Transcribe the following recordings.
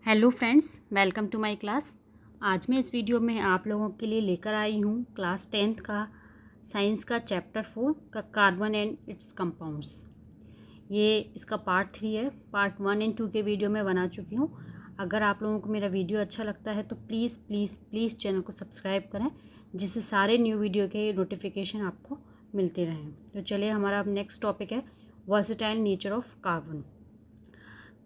Hello friends, welcome to my class. आज मैं इस वीडियो में आप लोगों के लिए लेकर आई हूँ क्लास 10th का साइंस का चैप्टर 4 का कार्बन एंड इट्स कंपाउंड्स। ये इसका पार्ट 3 है। पार्ट 1 एंड 2 के वीडियो मैं बना चुकी हूँ। अगर आप लोगों को मेरा वीडियो अच्छा लगता है तो प्लीज़ प्लीज़ प्लीज़ चैनल को सब्सक्राइब करें, जिससे सारे न्यू वीडियो के नोटिफिकेशन आपको मिलते रहें। तो चलिए, हमारा अब नेक्स्ट टॉपिक है versatile nature of carbon.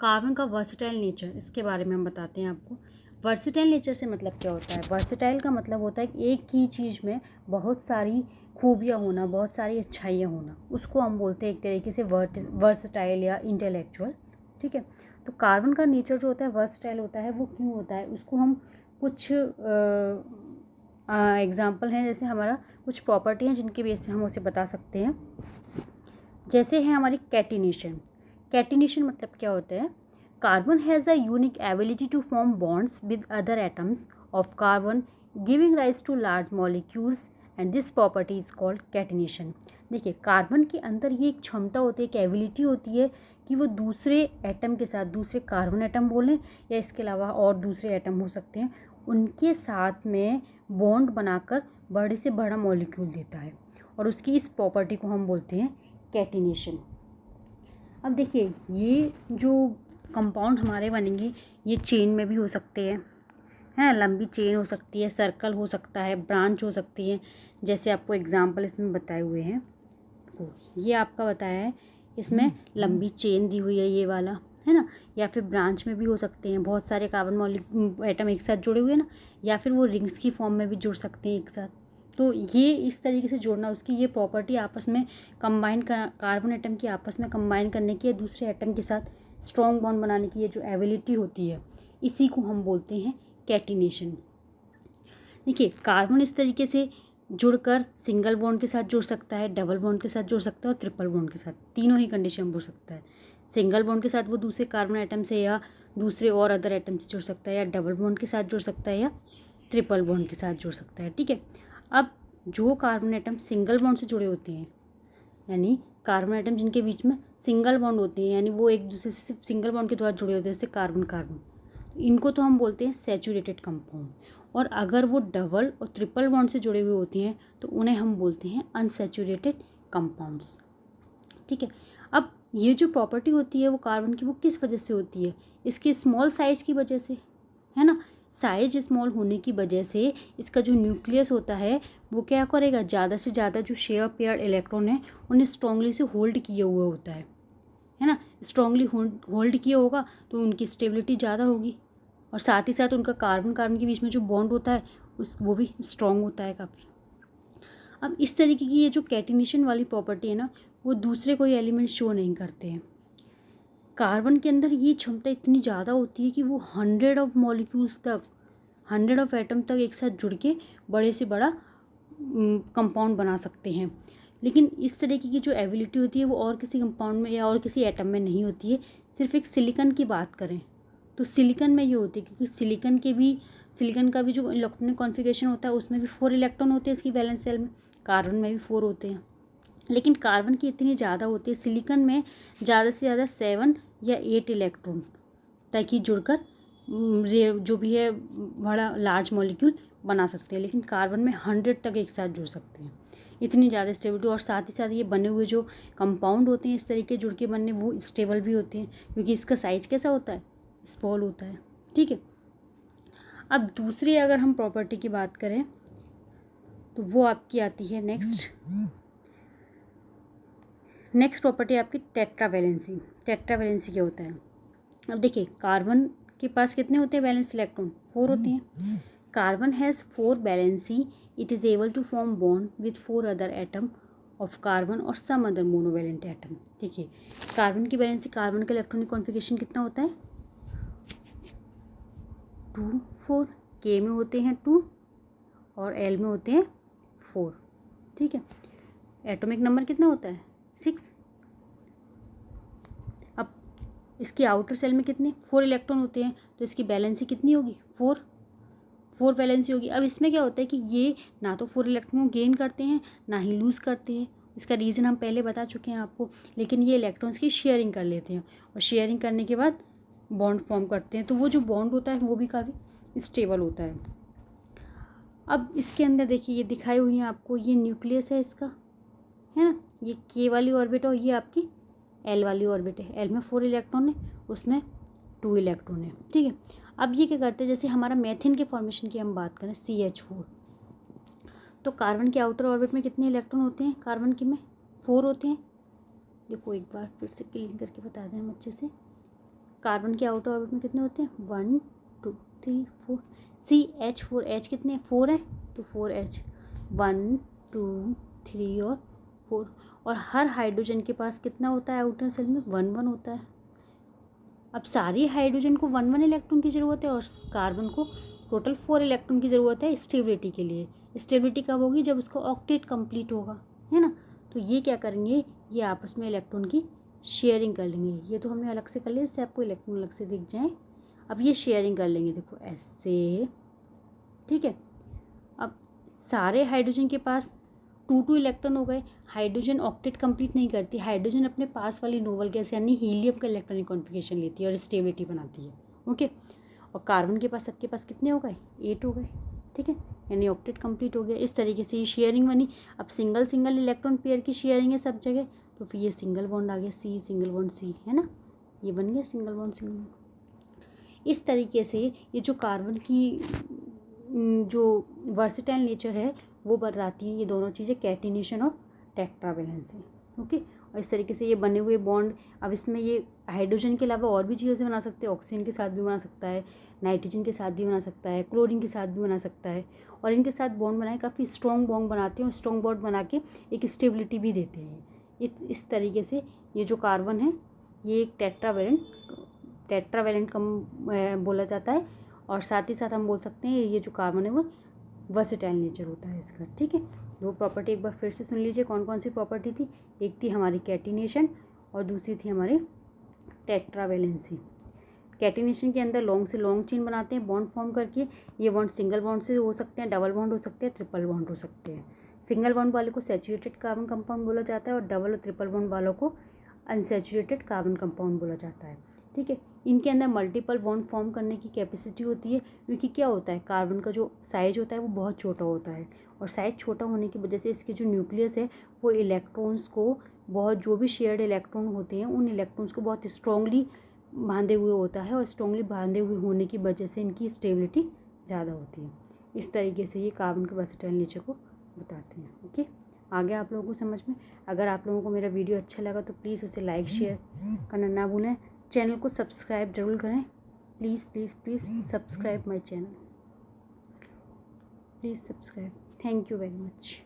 Carbon का वर्सेटाइल नेचर, इसके बारे में हम बताते हैं आपको। वर्सेटाइल नेचर से मतलब क्या होता है? वर्सेटाइल का मतलब होता है कि एक ही चीज़ में बहुत सारी खूबियाँ होना, बहुत सारी अच्छाइयाँ होना, उसको हम बोलते हैं एक तरीके से वर्सेटाइल या इंटेलेक्चुअल। ठीक है, तो कार्बन का नेचर जो होता है वर्सेटाइल होता है। वो क्यों होता है? उसको हम कुछ एग्जाम्पल हैं, जैसे हमारा कुछ प्रॉपर्टी हैं जिनके बेस पे हम उसे बता सकते हैं। जैसे है हमारी कैटिनेशन। कैटिनेशन मतलब क्या होता है? Carbon has a unique ability to form bonds with other atoms of carbon, giving rise to large molecules, and this property is called catenation. देखिए, कार्बन के अंदर ये एक क्षमता होती है, एक एबिलिटी होती है कि वो दूसरे एटम के साथ, दूसरे कार्बन एटम बोलें या इसके अलावा और दूसरे एटम हो सकते हैं, उनके साथ में बॉन्ड बनाकर बड़े से बड़ा मॉलिक्यूल देता है, और उसकी इस प्रॉपर्टी को हम बोलते हैं कैटिनेशन। अब देखिए, ये जो कंपाउंड हमारे बनेंगे ये चेन में भी हो सकते हैं, है ना। लंबी चेन हो सकती है, सर्कल हो सकता है, ब्रांच हो सकती है, जैसे आपको एग्जांपल इसमें बताए हुए हैं। ये आपका बताया है, इसमें लंबी चेन दी हुई है, ये वाला है ना। या फिर ब्रांच में भी हो सकते हैं, बहुत सारे कार्बन एटम एक साथ जुड़े हुए हैं ना, या फिर वो रिंग्स की फॉर्म में भी जुड़ सकते हैं एक साथ। तो ये इस तरीके से जोड़ना, उसकी ये प्रॉपर्टी आपस में कंबाइन का, कार्बन एटम की आपस में कंबाइन करने की या दूसरे एटम के साथ स्ट्रॉन्ग बॉन्ड बनाने की ये जो एबिलिटी होती है, इसी को हम बोलते हैं कैटिनेशन। देखिए, कार्बन इस तरीके से जुड़कर सिंगल बॉन्ड के साथ जुड़ सकता है, डबल बॉन्ड के साथ जुड़ सकता है और ट्रिपल बॉन्ड के साथ, तीनों ही कंडीशन में जुड़ सकता है। सिंगल बॉन्ड के साथ वो दूसरे कार्बन एटम से या दूसरे और अदर एटम से जुड़ सकता है, या डबल बॉन्ड के साथ जुड़ सकता है, या ट्रिपल बॉन्ड के साथ जुड़ सकता है। ठीक है, अब जो कार्बन एटम सिंगल बॉन्ड से जुड़े होते हैं, यानी कार्बन एटम जिनके बीच में सिंगल बॉन्ड होते हैं, यानी वो एक दूसरे से सिर्फ सिंगल बॉन्ड के द्वारा जुड़े होते हैं, जैसे कार्बन कार्बन, इनको तो हम बोलते हैं सैचुरेटेड कंपाउंड। और अगर वो डबल और ट्रिपल बॉन्ड से जुड़े हुए होते हैं तो उन्हें हम बोलते हैं अनसैचुरेटेड कंपाउंड्स। ठीक है, अब ये जो प्रॉपर्टी होती है वो कार्बन की, वो किस वजह से होती है? इसके स्मॉल साइज की वजह से, है ना। साइज स्मॉल होने की वजह से इसका जो न्यूक्लियस होता है वो क्या करेगा, ज़्यादा से ज़्यादा जो शेयर पेयर इलेक्ट्रॉन है उन्हें स्ट्रांगली से होल्ड किए हुआ होता है ना। स्ट्रांगली होल्ड किया होगा तो उनकी स्टेबिलिटी ज़्यादा होगी, और साथ ही साथ उनका कार्बन कार्बन के बीच में जो बॉन्ड होता है वो भी स्ट्रॉन्ग होता है काफ़ी। अब इस तरीके की ये जो कैटिनेशन वाली प्रॉपर्टी है ना, वो दूसरे कोई एलिमेंट शो नहीं करते हैं। कार्बन के अंदर ये क्षमता इतनी ज़्यादा होती है कि वो 100 ऑफ मॉलिक्यूल्स तक, 100 ऑफ एटम तक एक साथ जुड़ के बड़े से बड़ा कंपाउंड बना सकते हैं। लेकिन इस तरीके की जो एबिलिटी होती है वो और किसी कंपाउंड में या और किसी एटम में नहीं होती है। सिर्फ एक सिलिकॉन की बात करें तो सिलिकॉन में ये होती है, क्योंकि सिलिकॉन का भी जो इलेक्ट्रॉनिक कॉन्फ़िगरेशन होता है उसमें भी 4 इलेक्ट्रॉन होते हैं इसकी वैलेंस शेल में, कार्बन में भी 4 होते हैं। लेकिन कार्बन की इतनी ज़्यादा होती है, सिलिकॉन में ज़्यादा से ज़्यादा 7 या 8 इलेक्ट्रॉन ताकि जुड़कर जो भी है बड़ा लार्ज मॉलिक्यूल बना सकते हैं। लेकिन कार्बन में 100 तक एक साथ जुड़ सकते हैं, इतनी ज़्यादा स्टेबिलिटी। और साथ ही साथ ये बने हुए जो कंपाउंड होते हैं इस तरीके जुड़ के बनने, वो स्टेबल भी होते हैं, क्योंकि इसका साइज कैसा होता है, स्मॉल होता है। ठीक है, अब दूसरी अगर हम प्रॉपर्टी की बात करें तो वो आपकी आती है नेक्स्ट प्रॉपर्टी आपकी टेट्रावैलेंसी। टेट्रावैलेंसी क्या होता है? अब देखिए, कार्बन के पास कितने होते हैं वैलेंस इलेक्ट्रॉन? 4 होते हैं। Carbon has 4 valency, it is able to form bond with 4 other atom of carbon और सम अदर मोनोवैलेंट एटम। देखिए, कार्बन की वैलेंसी, कार्बन का इलेक्ट्रॉनिक कॉन्फ़िगरेशन कितना होता है? 2 4। के में होते हैं 2 और एल में होते हैं 4। ठीक है, एटॉमिक नंबर कितना होता है? 6। अब इसके आउटर सेल में कितने? 4 इलेक्ट्रॉन होते हैं, तो इसकी बैलेंसी कितनी होगी? 4 बैलेंसी होगी। अब इसमें क्या होता है कि ये ना तो 4 इलेक्ट्रॉन गेन करते हैं ना ही लूज़ करते हैं। इसका रीज़न हम पहले बता चुके हैं आपको। लेकिन ये इलेक्ट्रॉन्स की शेयरिंग कर लेते हैं, और शेयरिंग करने के बाद बॉन्ड फॉर्म करते हैं, तो वो जो बॉन्ड होता है वो भी काफ़ी स्टेबल होता है। अब इसके अंदर देखिए ये दिखाई हुई है आपको, ये न्यूक्लियस है इसका, है ना, ये K वाली ऑर्बिट और ये आपकी L वाली ऑर्बिट है। L में 4 इलेक्ट्रॉन है, उसमें 2 इलेक्ट्रॉन है, ठीक है। अब ये क्या करते हैं, जैसे हमारा मेथिन के फॉर्मेशन की हम बात करें CH4, तो कार्बन के आउटर ऑर्बिट में कितने इलेक्ट्रॉन होते हैं, कार्बन के में 4 होते हैं। देखो एक बार फिर से क्लीन करके बता दें हम अच्छे से, कार्बन के आउटर ऑर्बिट में कितने होते हैं, 1 2 3 4, CH4, H कितने 4 है, तो 4H, 1 2 3 और 4। और हर हाइड्रोजन के पास कितना होता है आउटर सेल में, 1 1 होता है। अब सारी हाइड्रोजन को 1 1 इलेक्ट्रॉन की ज़रूरत है और कार्बन को टोटल 4 इलेक्ट्रॉन की ज़रूरत है स्टेबिलिटी के लिए। स्टेबिलिटी कब होगी, जब उसका ऑक्टेट कंप्लीट होगा, है ना। तो ये क्या करेंगे, ये आपस में इलेक्ट्रॉन की शेयरिंग कर लेंगे। ये तो हमने अलग से कर लिया, इससे आपको इलेक्ट्रॉन अलग से दिख जाए। अब ये शेयरिंग कर लेंगे, देखो ऐसे, ठीक है। अब सारे हाइड्रोजन के पास 2 2 इलेक्ट्रॉन हो गए। हाइड्रोजन ऑक्टेट कंप्लीट नहीं करती, हाइड्रोजन अपने पास वाली नोबल गैस यानी हीलियम का इलेक्ट्रॉनिक कॉन्फिगरेशन लेती है और स्टेबिलिटी बनाती है, ओके। और कार्बन के पास, सबके पास कितने हो गए, 8 हो गए, ठीक है, यानी ऑक्टेट कंप्लीट हो गया। इस तरीके से ये शेयरिंग बनी। अब सिंगल सिंगल इलेक्ट्रॉन पेयर की शेयरिंग है सब जगह, तो फिर ये सिंगल बॉन्ड आ गया, C सिंगल बॉन्ड C, है ना, ये बन गया सिंगल बॉन्ड सिंगल बॉन्ड। इस तरीके से ये जो कार्बन की जो वर्सेटाइल नेचर है वो बताती हैं ये दोनों चीज़ें, कैटिनेशन और टेट्रावैलेंसी, ओके। और इस तरीके से ये बने हुए बॉन्ड, अब इसमें ये हाइड्रोजन के अलावा और भी चीज़ों से बना सकते हैं, ऑक्सीजन के साथ भी बना सकता है, नाइट्रोजन के साथ भी बना सकता है, क्लोरीन के साथ भी बना सकता है। और इनके साथ बॉन्ड बनाए काफ़ी स्ट्रॉन्ग बॉन्ड बनाते हैं और स्ट्रॉन्ग बॉन्ड बना के एक स्टेबिलिटी भी देते हैं। इस तरीके से ये जो कार्बन है ये एक टेट्रावैलेंट कम बोला जाता है। और साथ ही साथ हम बोल सकते हैं ये जो कार्बन है वो वर्सेटाइल नेचर होता है इसका, ठीक है। दो प्रॉपर्टी एक बार फिर से सुन लीजिए, कौन कौन सी प्रॉपर्टी थी। एक थी हमारी कैटिनेशन और दूसरी थी हमारी टेट्रावैलेंसी। कैटिनेशन के अंदर लॉन्ग से लॉन्ग चेन बनाते हैं बॉन्ड फॉर्म करके। ये बॉन्ड सिंगल बॉन्ड से हो सकते हैं, डबल बॉन्ड हो सकते हैं, ट्रिपल बॉन्ड हो सकते हैं। सिंगल बॉन्ड वाले को सैचुरेटेड कार्बन कंपाउंड बोला जाता है और डबल और ट्रिपल बॉन्ड वालों को अनसैचुरेटेड कार्बन कंपाउंड बोला जाता है, ठीक है। इनके अंदर मल्टीपल बॉन्ड फॉर्म करने की कैपेसिटी होती है, क्योंकि क्या होता है, कार्बन का जो साइज होता है वो बहुत छोटा होता है और साइज छोटा होने की वजह से इसके जो न्यूक्लियस है वो इलेक्ट्रॉन्स को बहुत, जो भी शेयर्ड इलेक्ट्रॉन होते हैं उन इलेक्ट्रॉन्स को बहुत स्ट्रॉन्गली बांधे हुए होता है और स्ट्रॉन्गली बांधे हुए होने की वजह से इनकी स्टेबिलिटी ज़्यादा होती है। इस तरीके से ये कार्बन के वर्सेटाइल नेचर को बताते हैं, ओके। आगे आप लोगों को समझ में। अगर आप लोगों को मेरा वीडियो अच्छा लगा तो प्लीज़ उसे लाइक शेयर करना ना भूलें। चैनल को सब्सक्राइब जरूर करें, please please please subscribe my channel, please subscribe. Thank you very much.